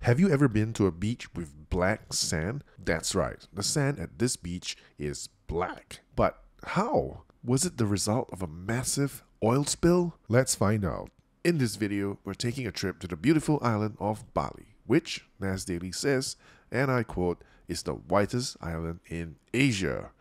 Have you ever been to a beach with black sand? That's right, the sand at this beach is black. But how? Was it the result of a massive oil spill? Let's find out. In this video, we're taking a trip to the beautiful island of Bali, which, Nas Daily says, and I quote, is the whitest island in Asia.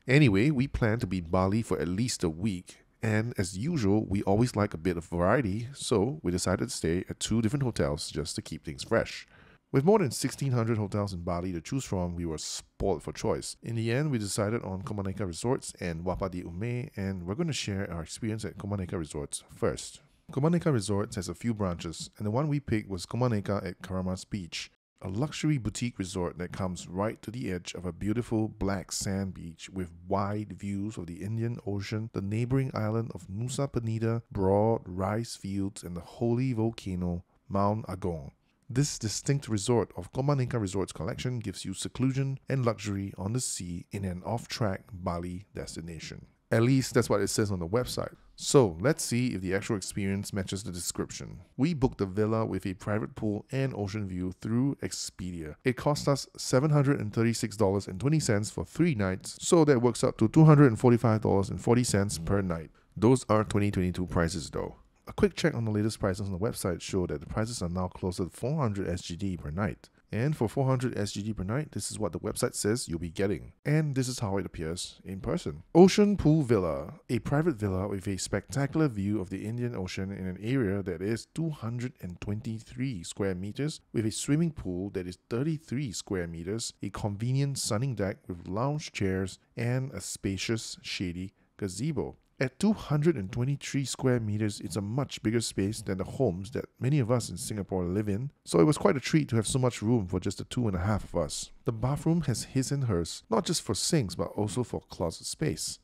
Anyway, we plan to be in Bali for at least a week. And as usual, we always like a bit of variety, so we decided to stay at 2 different hotels just to keep things fresh. With more than 1,600 hotels in Bali to choose from, we were spoiled for choice. In the end, we decided on Komaneka Resorts and Wapa di Ume, and we're going to share our experience at Komaneka Resorts first. Komaneka Resorts has a few branches, and the one we picked was Komaneka at Keramas Beach, a luxury boutique resort that comes right to the edge of a beautiful black sand beach with wide views of the Indian Ocean, the neighboring island of Nusa Penida, broad rice fields, and the holy volcano Mount Agong. This distinct resort of Komaneka Resorts collection gives you seclusion and luxury on the sea in an off-track Bali destination. At least that's what it says on the website. So let's see if the actual experience matches the description. We booked a villa with a private pool and ocean view through Expedia. It cost us $736.20 for 3 nights, so that works out to $245.40 per night. Those are 2022 prices though. A quick check on the latest prices on the website show that the prices are now closer to 400 SGD per night. And for 400 SGD per night, this is what the website says you'll be getting. And this is how it appears in person. Ocean Pool Villa, a private villa with a spectacular view of the Indian Ocean in an area that is 223 square meters, with a swimming pool that is 33 square meters, a convenient sunning deck with lounge chairs, and a spacious, shady gazebo. At 223 square meters, it's a much bigger space than the homes that many of us in Singapore live in, so it was quite a treat to have so much room for just the 2.5 of us. The bathroom has his and hers, not just for sinks but also for closet space.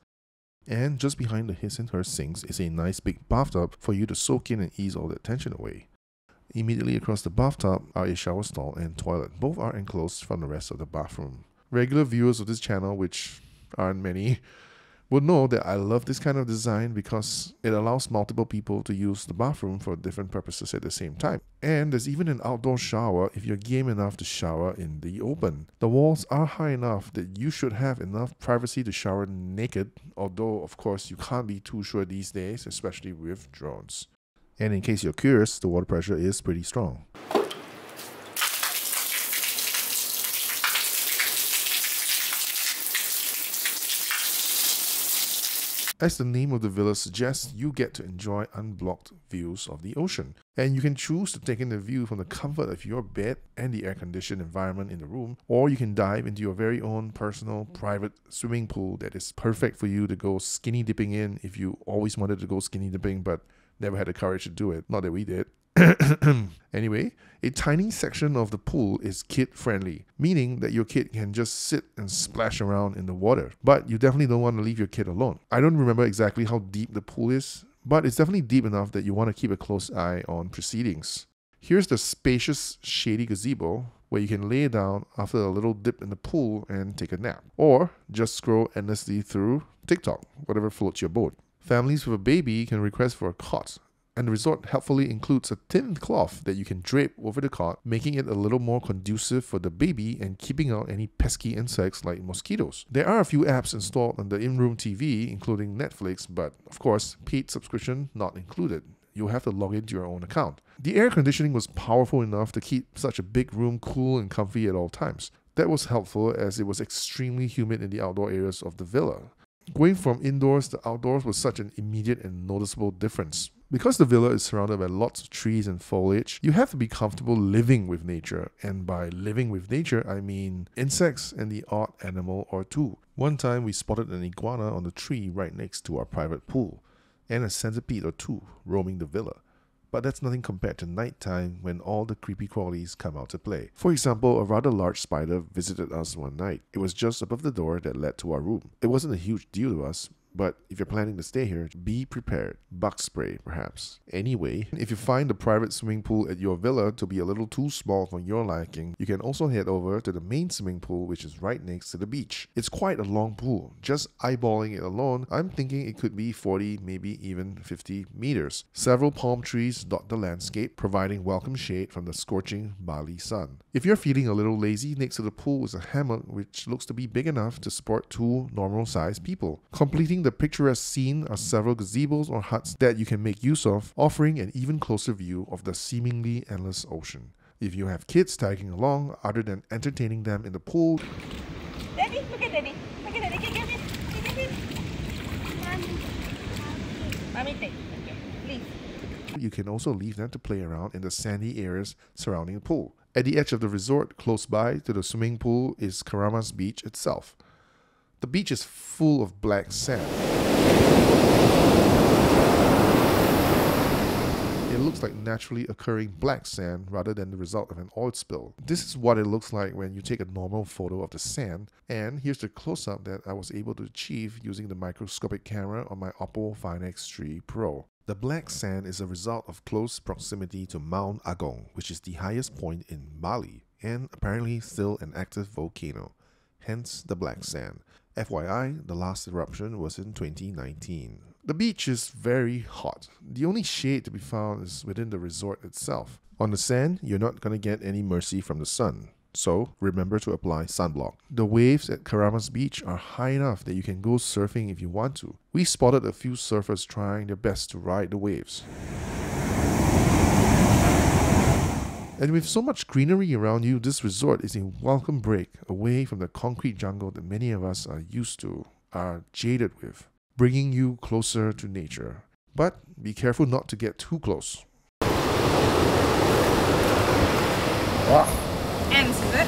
And just behind the his and her sinks is a nice big bathtub for you to soak in and ease all that tension away. Immediately across the bathtub are a shower stall and toilet. Both are enclosed from the rest of the bathroom. Regular viewers of this channel, which aren't many, would know that I love this kind of design because it allows multiple people to use the bathroom for different purposes at the same time. And there's even an outdoor shower if you're game enough to shower in the open. The walls are high enough that you should have enough privacy to shower naked, although of course you can't be too sure these days, especially with drones. And in case you're curious, the water pressure is pretty strong. As the name of the villa suggests, you get to enjoy unblocked views of the ocean. And you can choose to take in the view from the comfort of your bed and the air-conditioned environment in the room, or you can dive into your very own personal, private swimming pool that is perfect for you to go skinny dipping in if you always wanted to go skinny dipping but never had the courage to do it. Not that we did. Anyway, a tiny section of the pool is kid-friendly, meaning that your kid can just sit and splash around in the water. But you definitely don't want to leave your kid alone. I don't remember exactly how deep the pool is, but it's definitely deep enough that you want to keep a close eye on proceedings. Here's the spacious, shady gazebo where you can lay down after a little dip in the pool and take a nap. Or just scroll endlessly through TikTok, whatever floats your boat. Families with a baby can request for a cot, and the resort helpfully includes a thin cloth that you can drape over the cot, making it a little more conducive for the baby and keeping out any pesky insects like mosquitoes. There are a few apps installed on the in-room TV, including Netflix, but of course, paid subscription not included. You'll have to log into your own account. The air conditioning was powerful enough to keep such a big room cool and comfy at all times. That was helpful as it was extremely humid in the outdoor areas of the villa. Going from indoors to outdoors was such an immediate and noticeable difference. Because the villa is surrounded by lots of trees and foliage, you have to be comfortable living with nature. And by living with nature, I mean insects and the odd animal or two. One time we spotted an iguana on the tree right next to our private pool, and a centipede or two roaming the villa. But that's nothing compared to nighttime when all the creepy crawlies come out to play. For example, a rather large spider visited us one night. It was just above the door that led to our room. It wasn't a huge deal to us, But if you're planning to stay here, be prepared. Bug spray, perhaps. Anyway, if you find the private swimming pool at your villa to be a little too small for your liking, you can also head over to the main swimming pool, which is right next to the beach. It's quite a long pool. Just eyeballing it alone, I'm thinking it could be 40, maybe even 50 meters. Several palm trees dot the landscape, providing welcome shade from the scorching Bali sun. If you're feeling a little lazy, next to the pool is a hammock which looks to be big enough to support 2 normal-sized people. Completing the picturesque scene are several gazebos or huts that you can make use of, offering an even closer view of the seemingly endless ocean. If you have kids tagging along, other than entertaining them in the pool, Daddy, look at Daddy. Look at Daddy. Get it. Get it. Mommy, take. Okay, please. you can also leave them to play around in the sandy areas surrounding the pool. At the edge of the resort, close by to the swimming pool, is Keramas Beach itself. The beach is full of black sand. It looks like naturally occurring black sand rather than the result of an oil spill. This is what it looks like when you take a normal photo of the sand, and here's the close-up that I was able to achieve using the microscopic camera on my Oppo Find X3 Pro. The black sand is a result of close proximity to Mount Agung, which is the highest point in Bali, and apparently still an active volcano, hence the black sand. FYI, the last eruption was in 2019. The beach is very hot. The only shade to be found is within the resort itself. On the sand, you're not going to get any mercy from the sun, so remember to apply sunblock. The waves at Keramas Beach are high enough that you can go surfing if you want to. We spotted a few surfers trying their best to ride the waves. And with so much greenery around you, this resort is a welcome break away from the concrete jungle that many of us are used to, are jaded with, bringing you closer to nature. But be careful not to get too close. Wow. Ants, is it?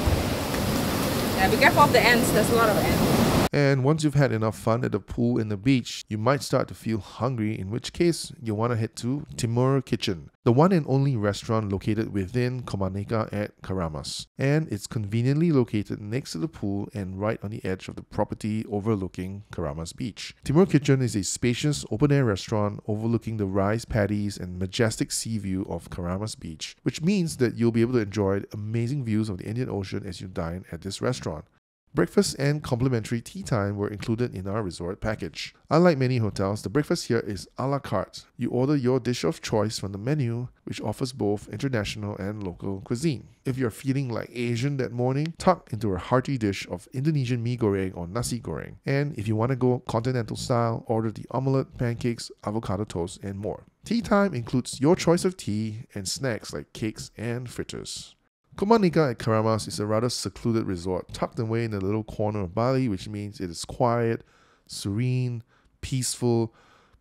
Yeah, be careful of the ants. There's a lot of ants. And once you've had enough fun at the pool and the beach, you might start to feel hungry, in which case you'll want to head to Timur Kitchen, the one and only restaurant located within Komaneka at Keramas. And it's conveniently located next to the pool and right on the edge of the property overlooking Keramas Beach. Timur Kitchen is a spacious open-air restaurant overlooking the rice paddies and majestic sea view of Keramas Beach, which means that you'll be able to enjoy amazing views of the Indian Ocean as you dine at this restaurant. Breakfast and complimentary tea time were included in our resort package. Unlike many hotels, the breakfast here is a la carte. You order your dish of choice from the menu, which offers both international and local cuisine. If you're feeling like Asian that morning, tuck into a hearty dish of Indonesian mee goreng or nasi goreng. And if you want to go continental style, order the omelette, pancakes, avocado toast, and more. Tea time includes your choice of tea and snacks like cakes and fritters. Komaneka at Keramas is a rather secluded resort tucked away in a little corner of Bali, which means it is quiet, serene, peaceful,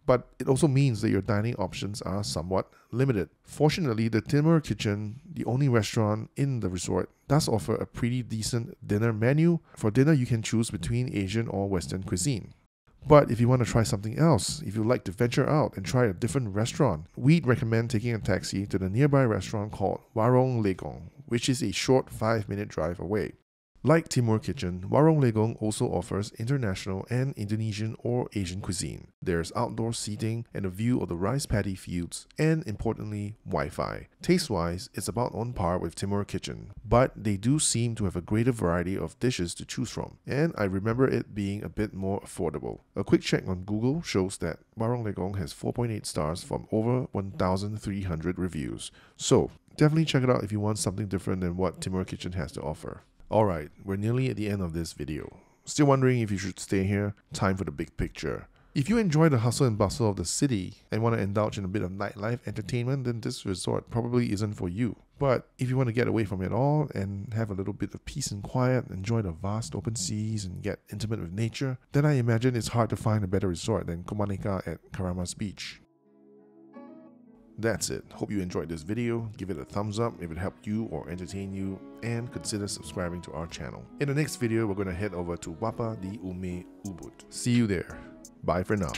but it also means that your dining options are somewhat limited. Fortunately, the Timur Kitchen, the only restaurant in the resort, does offer a pretty decent dinner menu. For dinner, you can choose between Asian or Western cuisine. But if you want to try something else, if you'd like to venture out and try a different restaurant, we'd recommend taking a taxi to the nearby restaurant called Warung Legong, which is a short 5-minute drive away. Like Timur Kitchen, Warung Legong also offers international and Indonesian or Asian cuisine. There's outdoor seating and a view of the rice paddy fields, and importantly, Wi-Fi. Taste-wise, it's about on par with Timur Kitchen, but they do seem to have a greater variety of dishes to choose from, and I remember it being a bit more affordable. A quick check on Google shows that Warung Legong has 4.8 stars from over 1,300 reviews. So, definitely check it out if you want something different than what Timur Kitchen has to offer. Alright, we're nearly at the end of this video. Still wondering if you should stay here? Time for the big picture. If you enjoy the hustle and bustle of the city and want to indulge in a bit of nightlife entertainment, then this resort probably isn't for you. But if you want to get away from it all and have a little bit of peace and quiet, enjoy the vast open seas and get intimate with nature, then I imagine it's hard to find a better resort than Komaneka at Keramas Beach. That's it. Hope you enjoyed this video. Give it a thumbs up if it helped you or entertained you, and consider subscribing to our channel. In the next video, we're going to head over to Wapa di Ume Ubud. See you there. Bye for now.